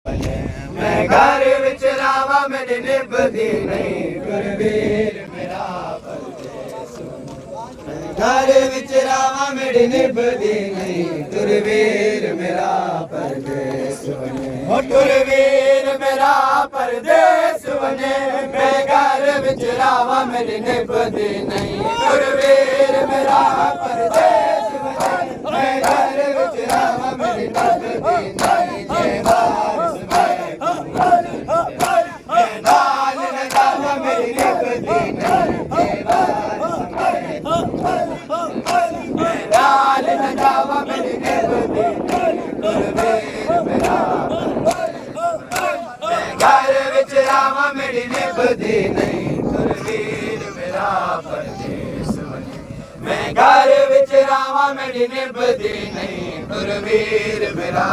मैं घर विच रावा मेरी निभदी नहीं गुरवीर मेरा परदेस मैं घर विच रावा मेरी निभदी नहीं गुरवीर मेरा परदेस बने ओ गुरवीर मेरा परदेस बने मैं घर विच रावा मेरी निभदी नहीं गुरवीर मेरा परदेस बने मैं घर विच रावा मेरी निभदी नहीं मेरी निभदी नहीं गुरवीर मेरा परदेस बने मैं घर विच रावा मेरी निभदी नहीं गुरवीर मेरा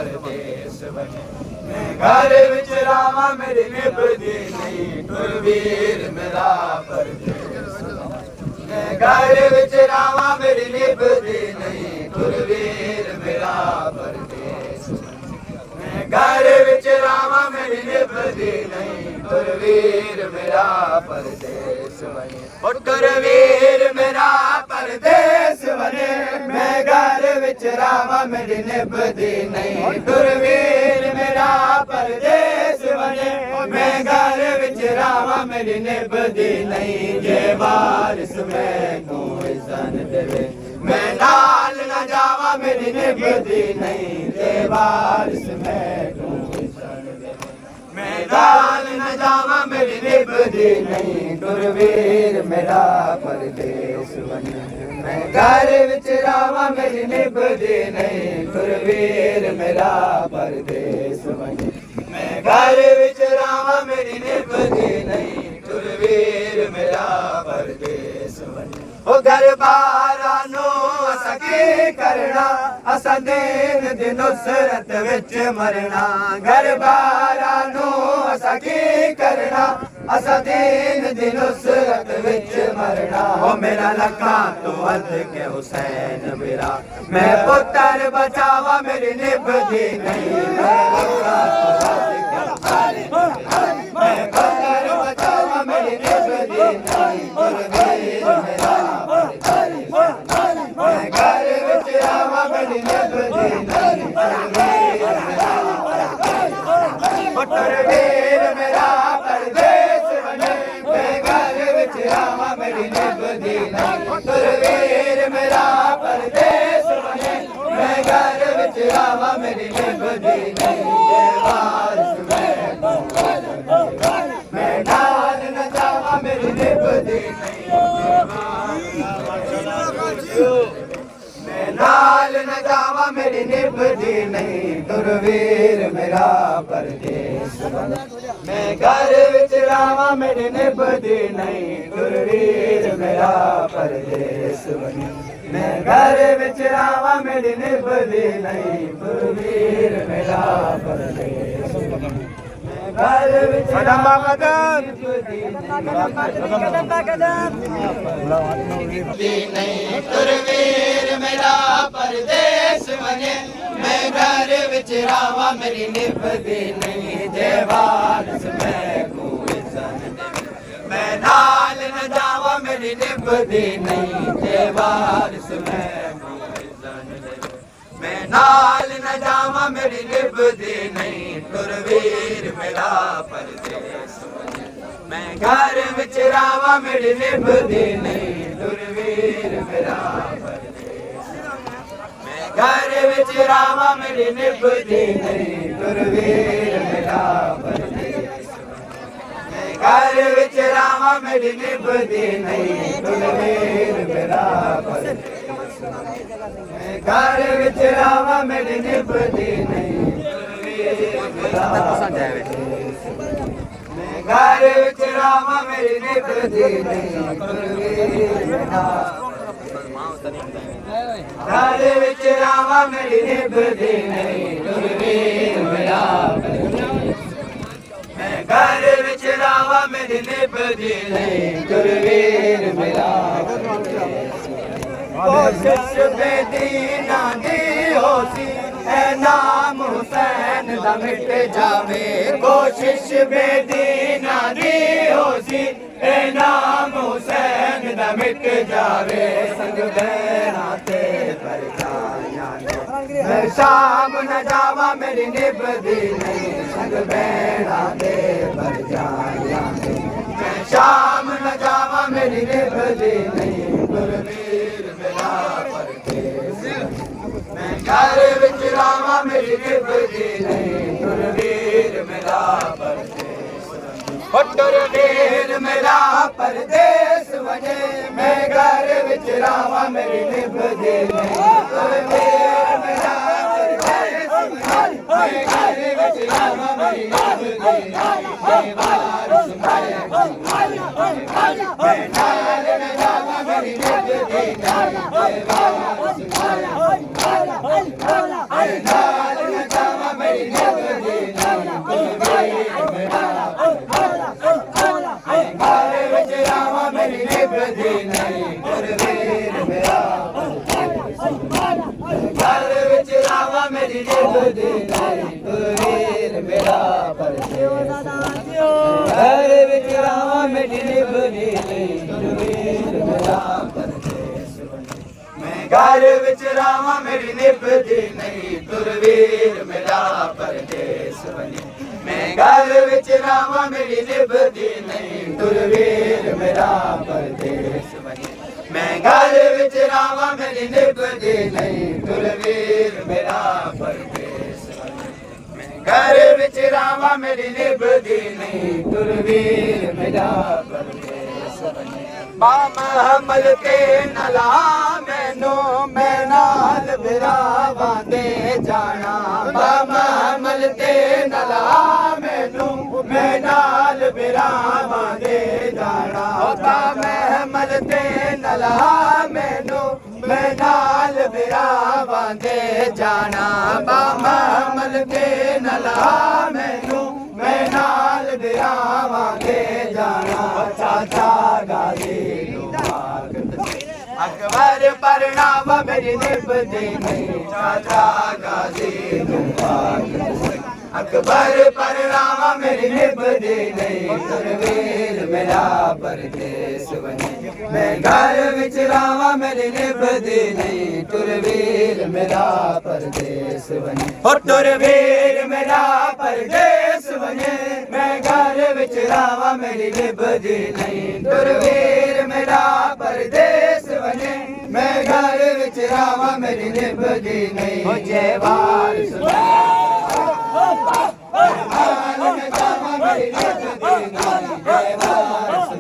परदेस बने मैं घर विच रावा मेरी निभदी नहीं गुरवीर मेरा परदेस मैं घर विच रावा मेरी निभदी नहीं गुरवीर मेरा परदेस मैं घर विच रावा मेरी निभदी नहीं गुरवीर मेरा परदेस बने ओ गुरवीर मेरा परदेस बने मैं घर विच रावा मेरी निभदी नहीं गुरवीर मेरा परदेस बने मैं घर विच रावा मेरी निभदी नहीं जे वारिस मैनू इज़्ज़त देवे मैं नाल न जावा मेरी निभदी नहीं जे वारिस मैनू मैं नाल न जावा मेरी निभदी नहीं गुरवीर मेरा परदेस बने मैं घर विच रावा मेरी निभदी नहीं गुरवीर मेरा परदेस बने मैं घर विच रावा मेरी निभदी नहीं गुरवीर मेरा परदेस बने ओ घर बारा नो असा की करना असा दिन दी नुसरत विच मरना घर बारा नो असा की करना असा दिन दी नुसरत विच मरना ओ मेरा लखा तो अद के हुसैन मेरा मैं पुत्र बचावा मेरी निभदी नहीं मैं पुत्र बचावा मेरी निभदी नहीं गुरवीर मेरा मैं घर विच रावा मेरी निभदी नहीं गुरवीर मेरा परदेस बने मैं घर विच रावा मेरी निभदी नहीं गुरवीर मेरा परदेस बने मैं घर विच रावा मेरी निभदी नहीं मैं नाल न जावा मेरी निभदी नहीं मैं नाल न जावा मेरी निभदी नहीं गुरवीर मेरा परदेस बने मैं घर विच रावा मेरी निभदी नहीं गुरवीर मेरा परदेस बने मैं घर विच रावा मेरी निभदी नहीं गुरवीर मेरा परदेस बने घर विच रावा निभदी नहीं गुरवीर मेरा परदेस बने मैं घर विच रावा मेरी निभदी नहीं जे वारिस मैनू इज़्ज़त देवे मैं नाल न जावा मेरी निभदी नहीं जे वारिस मैनू इज़्ज़त देवे मैं नाल न जावा मेरी निभदी नहीं गुरवीर मेरा परदेस बने मैं घर विच रावा मेरी निभदी नहीं गुरवीर मेरा परदेस मैं घर विच रावा मेरी निभदी नहीं गुरवीर मेरा परदेस मैं घर विच रावा मेरी निभदी नहीं गुरवीर मेरा परदेस मैं घर विच रावा मेरी निभदी नहीं गुरवीर मेरा परदेस मैं घर विच रावा मेरी निभदी नहीं गुरवीर मेरा घर विच रावा मेरी निभदी नहीं गुरवीर मेरा मैं घर विच रावा मेरी निभदी नहीं गुरवीर मेरा कोशिश बेदीना दी होसी ए नाम हुसैन दा मिट जावे कोशिश बेदीना दी होसी ए नाम हुसैन दा मिट जावे संग बैना ते परछाइयां मैं शाम न जावा मेरी निभदी नहीं संग बैना ते परछाइयां मैं शाम न जावा मेरी निभदी नहीं गुरवीर मेरा परदेस मैं घर विच रावा मेरी निभदी नहीं गुरवीर मेरा परदेस गुरवीर मेरा परदेस वने मैं घर विच रावा मेरी निभदी नहीं गुरवीर मेरा परदेस मैं घर विच रावा मेरी निभदी नहीं वारिस मैं नाल न जावा मेरी निभदी नहीं वारिस नाल न जावा मेरी निभदी नहीं गुरवीर मेरा घर विच रावा मेरी निभदी नहीं गुरवीर मेरा घर विच रावा मेरी निभदी नहीं गुरवीर मेरा घर विच रावा मेरी निभदी नहीं गुरवीर मेरा परदेस मैं घर विच रावा मेरी निभदी नहीं गुरवीर मेरा परदेस बने मैं घर विच रावा मेरी निभदी नहीं गुरवीर मेरा परदेस बने मैं घर विच रावा मेरी निभदी नहीं गुरवीर मेरा परदेस बने मैं घर विच रावा मेरी निभदी नहीं गुरवीर मेरा परदेस बने महमल ते नला मैनू मैं नाल बिरावां दे जाना महमल ते नला मैनू मैं नाल बिरावां दे जाना महमल ते नला मैनू मैं नाल बिरावां दे जाना महमल ते नला मैनू मैं नाल बिरावां दे जाना चाचा गाजी अकबर परनावा मेरी निभदी नहीं चाचा गाजी अकबर परनावा मेरी निभदी नहीं गुरवीर मेरा परदेस बने मैं घर विच रावा मेरी निभदी नहीं गुरवीर मेरा परदेस बने गुरवीर मेरा परदेस बने मैं घर विच रावा मेरी निभदी नहीं गुरवीर मेरा परदेस बने मैं घर विच रावा मेरी निभदी नहीं हो जय वारिस मेरी निभदी नहीं जय वारिस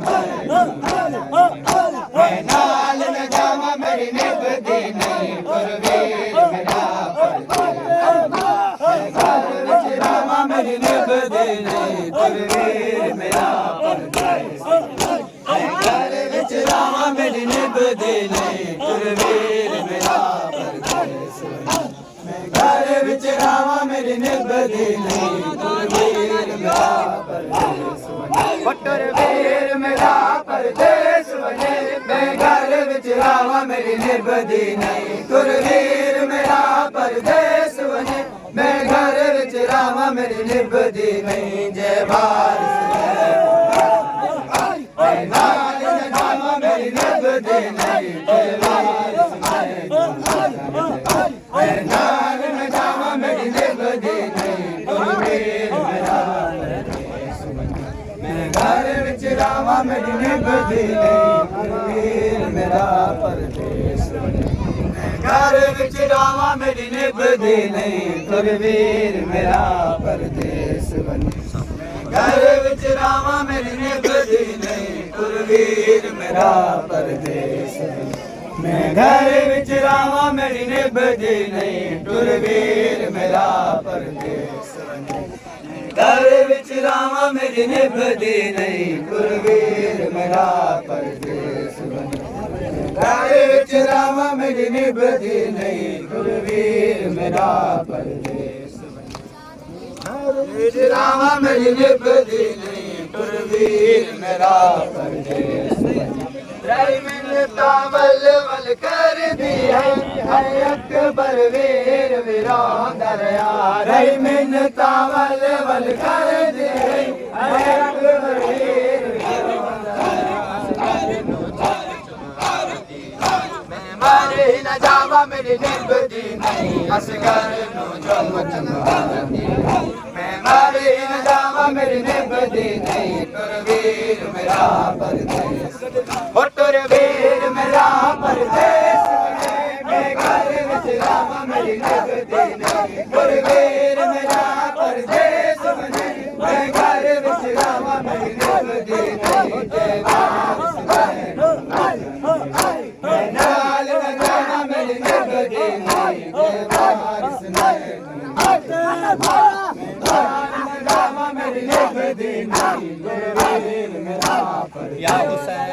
मैं नाल न जावा मेरी निभदी नहीं गुरवीर मेरा परदेस घर विच रावा मेरी निभदी नहीं गुरवीर मेरा परदेस घर विच रावा मेरी निभदी नहीं गुरवीर मेरा परदेस घर विच रावा मेरी निभदी नहीं गुरवीर मेरा परदेस गुरवीर मेरा परदेस बने मैं घर विच रावा मेरी निभदी नहीं गुरवीर मेरा परदेस बने मैं घर विच रावा मेरी निभदी नहीं जय वारिस नाल न जावा मेरी निभदी नहीं जय वारिस नाल न जावा मेरी निभदी नहीं गुरवीर मेरा मैं घर विच रावा मेरी निभदी नहीं गुरवीर मेरा परदेस घर विच रावा मेरी निभदी नहीं गुरवीर मेरा परदेस घर विच रावा मेरी निभदी नहीं गुरवीर मेरा परदेस मैं घर विच रावा मेरी निभदी नहीं गुरवीर मेरा परदेस घर विच रावा मेरी निभदी नहीं गुरवीर मेरा परदेस घर विच रावा मेरी निभदी नहीं गुरवीर मेरा परदेस घर विच रावा मेरी निभदी नहीं गुरवीर मेरा परदेस रही मिन्नता वल वल कर दी है अकबर वीर वीरांदा रहा रही मिन्नता वल वल कर दी है अकबर वीर वीरांदा मैं मारे न जावा मेरी निभदी नहीं असगर नु जम चमकाती मैं मारे न जावा मेरी निभदी नहीं तुरवीर मेरा परदेस ओ तुरवीर मेरा परदेस मैं घर विच रावा मेरी निभदी नहीं तुरवीर मेरा परदेस मैं घर विच रावा मेरी निभदी नहीं जय वारिस मैं नाल न जाना मेरी निभदी नहीं जय वारिस मेरी निभदी नहीं तुरवीर मेरा परदेस